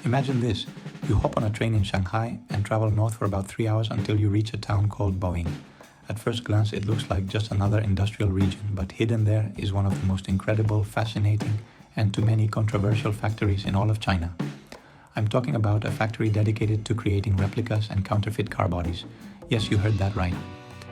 Imagine this, you hop on a train in Shanghai and travel north for about 3 hours until you reach a town called Boeing. At first glance it looks like just another industrial region, but hidden there is one of the most incredible, fascinating, and to many controversial factories in all of China. I'm talking about a factory dedicated to creating replicas and counterfeit car bodies. Yes, you heard that right.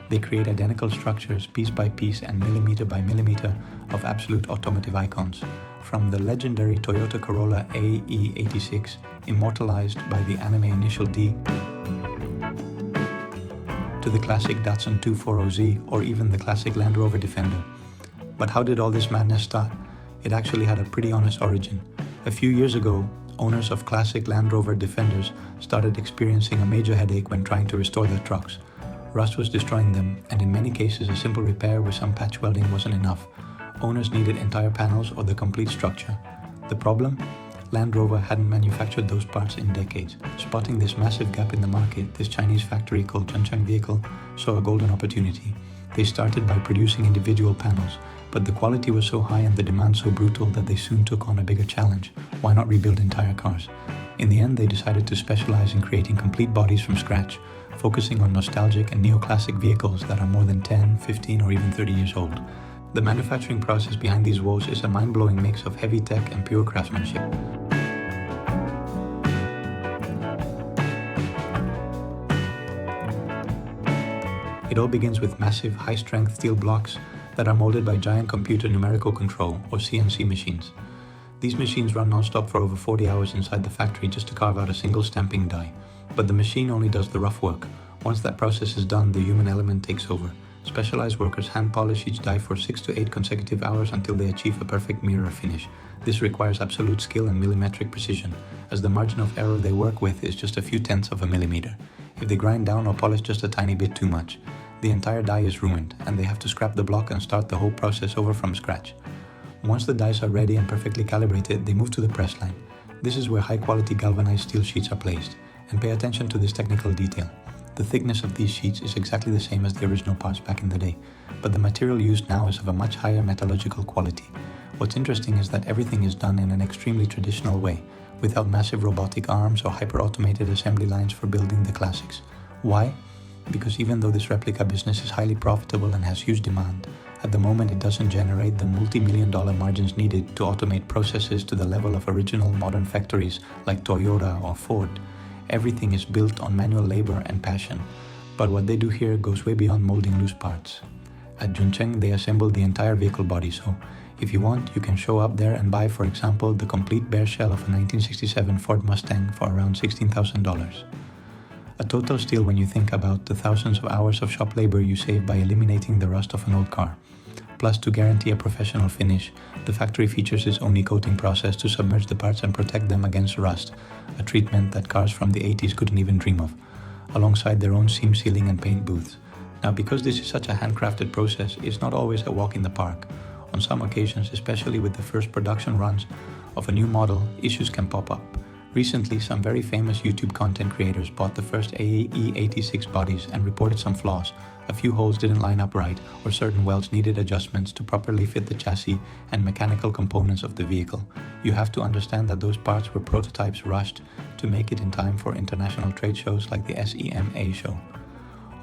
They create identical structures piece by piece and millimeter by millimeter of absolute automotive icons. From the legendary Toyota Corolla AE86, immortalized by the anime Initial D, to the classic Datsun 240Z or even the classic Land Rover Defender. But how did all this madness start? It actually had a pretty honest origin. A few years ago, owners of classic Land Rover Defenders started experiencing a major headache when trying to restore their trucks. Rust was destroying them, and in many cases a simple repair with some patch welding wasn't enough. Owners needed entire panels or the complete structure. The problem? Land Rover hadn't manufactured those parts in decades. Spotting this massive gap in the market, this Chinese factory called Zhengzheng Vehicle saw a golden opportunity. They started by producing individual panels, but the quality was so high and the demand so brutal that they soon took on a bigger challenge. Why not rebuild entire cars? In the end, they decided to specialize in creating complete bodies from scratch, focusing on nostalgic and neoclassic vehicles that are more than 10, 15 or even 30 years old. The manufacturing process behind these woes is a mind-blowing mix of heavy tech and pure craftsmanship. It all begins with massive, high-strength steel blocks that are molded by giant computer numerical control, or CNC machines. These machines run non-stop for over 40 hours inside the factory just to carve out a single stamping die. But the machine only does the rough work. Once that process is done, the human element takes over. Specialized workers hand polish each die for 6 to 8 consecutive hours until they achieve a perfect mirror finish. This requires absolute skill and millimetric precision, as the margin of error they work with is just a few tenths of a millimeter. If they grind down or polish just a tiny bit too much, the entire die is ruined, and they have to scrap the block and start the whole process over from scratch. Once the dies are ready and perfectly calibrated, they move to the press line. This is where high-quality galvanized steel sheets are placed, and pay attention to this technical detail. The thickness of these sheets is exactly the same as the original parts back in the day, but the material used now is of a much higher metallurgical quality. What's interesting is that everything is done in an extremely traditional way, without massive robotic arms or hyper-automated assembly lines for building the classics. Why? Because even though this replica business is highly profitable and has huge demand, at the moment it doesn't generate the multi-million-dollar margins needed to automate processes to the level of original modern factories like Toyota or Ford. Everything is built on manual labor and passion, but what they do here goes way beyond molding loose parts. At Zhengzheng, they assemble the entire vehicle body, so if you want, you can show up there and buy, for example, the complete bare shell of a 1967 Ford Mustang for around $16,000. A total steal when you think about the thousands of hours of shop labor you save by eliminating the rust of an old car. Plus, to guarantee a professional finish, the factory features its own coating process to submerge the parts and protect them against rust, a treatment that cars from the 80s couldn't even dream of, alongside their own seam sealing and paint booths. Now, because this is such a handcrafted process, it's not always a walk in the park. On some occasions, especially with the first production runs of a new model, issues can pop up. Recently, some very famous YouTube content creators bought the first AE86 bodies and reported some flaws. A few holes didn't line up right, or certain welds needed adjustments to properly fit the chassis and mechanical components of the vehicle. You have to understand that those parts were prototypes rushed to make it in time for international trade shows like the SEMA show.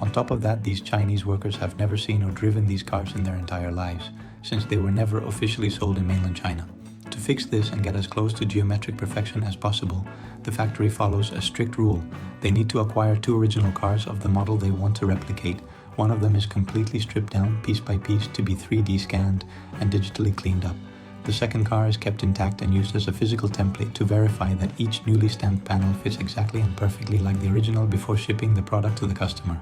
On top of that, these Chinese workers have never seen or driven these cars in their entire lives, since they were never officially sold in mainland China. To fix this and get as close to geometric perfection as possible, the factory follows a strict rule. They need to acquire 2 original cars of the model they want to replicate. One of them is completely stripped down piece by piece to be 3D scanned and digitally cleaned up. The second car is kept intact and used as a physical template to verify that each newly stamped panel fits exactly and perfectly like the original before shipping the product to the customer.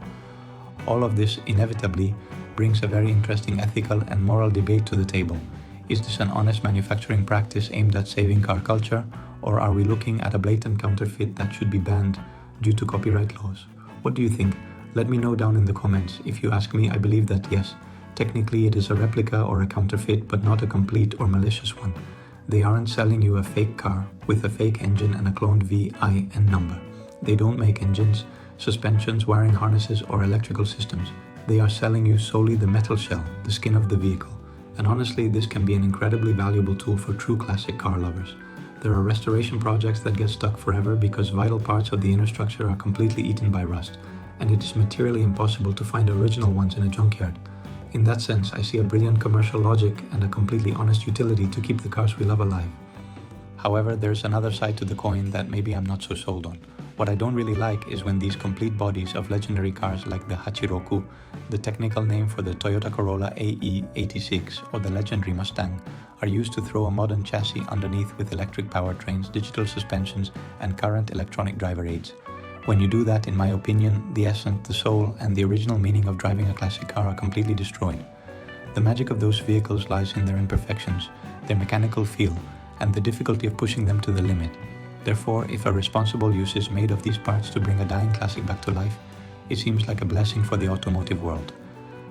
All of this inevitably brings a very interesting ethical and moral debate to the table. Is this an honest manufacturing practice aimed at saving car culture, or are we looking at a blatant counterfeit that should be banned due to copyright laws? What do you think? Let me know down in the comments. If you ask me, I believe that yes, technically it is a replica or a counterfeit, but not a complete or malicious one. They aren't selling you a fake car with a fake engine and a cloned VIN number. They don't make engines, suspensions, wiring harnesses, or electrical systems. They are selling you solely the metal shell, the skin of the vehicle. And honestly, this can be an incredibly valuable tool for true classic car lovers. The There are restoration projects that get stuck forever because vital parts of the inner structure are completely eaten by rust, and it is materially impossible to find original ones in a junkyard. In that sense, I see a brilliant commercial logic and a completely honest utility to keep the cars we love alive. However, there's another side to the coin that maybe I'm not so sold on. What I don't really like is when these complete bodies of legendary cars like the Hachiroku, the technical name for the Toyota Corolla AE86 or the legendary Mustang, are used to throw a modern chassis underneath with electric powertrains, digital suspensions, and current electronic driver aids. When you do that, in my opinion, the essence, the soul, and the original meaning of driving a classic car are completely destroyed. The magic of those vehicles lies in their imperfections, their mechanical feel, and the difficulty of pushing them to the limit. Therefore, if a responsible use is made of these parts to bring a dying classic back to life, it seems like a blessing for the automotive world.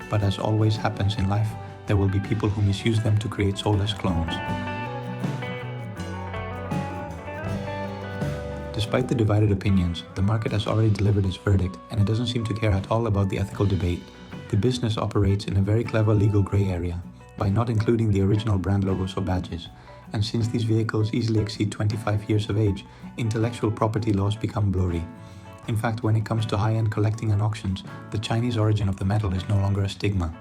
But as always happens in life, there will be people who misuse them to create soulless clones. Despite the divided opinions, the market has already delivered its verdict, and it doesn't seem to care at all about the ethical debate. The business operates in a very clever legal grey area, by not including the original brand logos or badges. And since these vehicles easily exceed 25 years of age, intellectual property laws become blurry. In fact, when it comes to high-end collecting and auctions, the Chinese origin of the metal is no longer a stigma.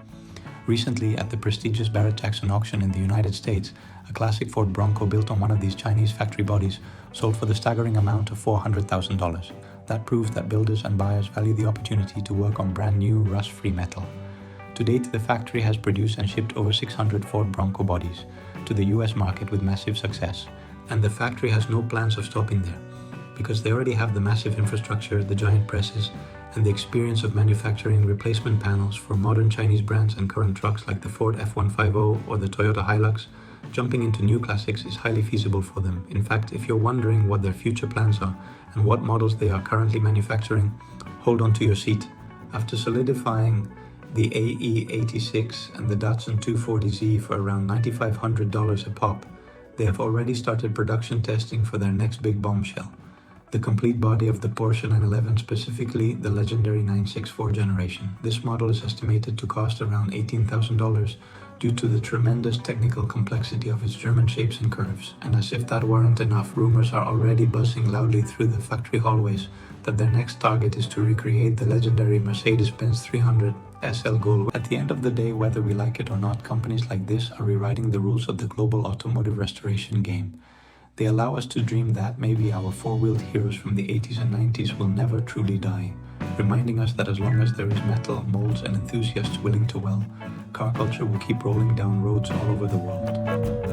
Recently, at the prestigious Barrett-Jackson auction in the United States, a classic Ford Bronco built on one of these Chinese factory bodies sold for the staggering amount of $400,000. That proves that builders and buyers value the opportunity to work on brand new, rust-free metal. To date, the factory has produced and shipped over 600 Ford Bronco bodies to the US market with massive success. And the factory has no plans of stopping there, because they already have the massive infrastructure, the giant presses, and the experience of manufacturing replacement panels for modern Chinese brands and current trucks like the Ford F-150 or the Toyota Hilux. Jumping into new classics is highly feasible for them. In fact, if you're wondering what their future plans are and what models they are currently manufacturing, hold on to your seat. After solidifying the AE86 and the Datsun 240Z for around $9,500 a pop, they have already started production testing for their next big bombshell, the complete body of the Porsche 911, specifically the legendary 964 generation. This model is estimated to cost around $18,000 due to the tremendous technical complexity of its German shapes and curves. And as if that weren't enough, rumors are already buzzing loudly through the factory hallways that their next target is to recreate the legendary Mercedes-Benz 300 SL Gold. At the end of the day, whether we like it or not, companies like this are rewriting the rules of the global automotive restoration game. They allow us to dream that maybe our four-wheeled heroes from the 80s and 90s will never truly die, reminding us that as long as there is metal, molds, and enthusiasts willing to weld, car culture will keep rolling down roads all over the world.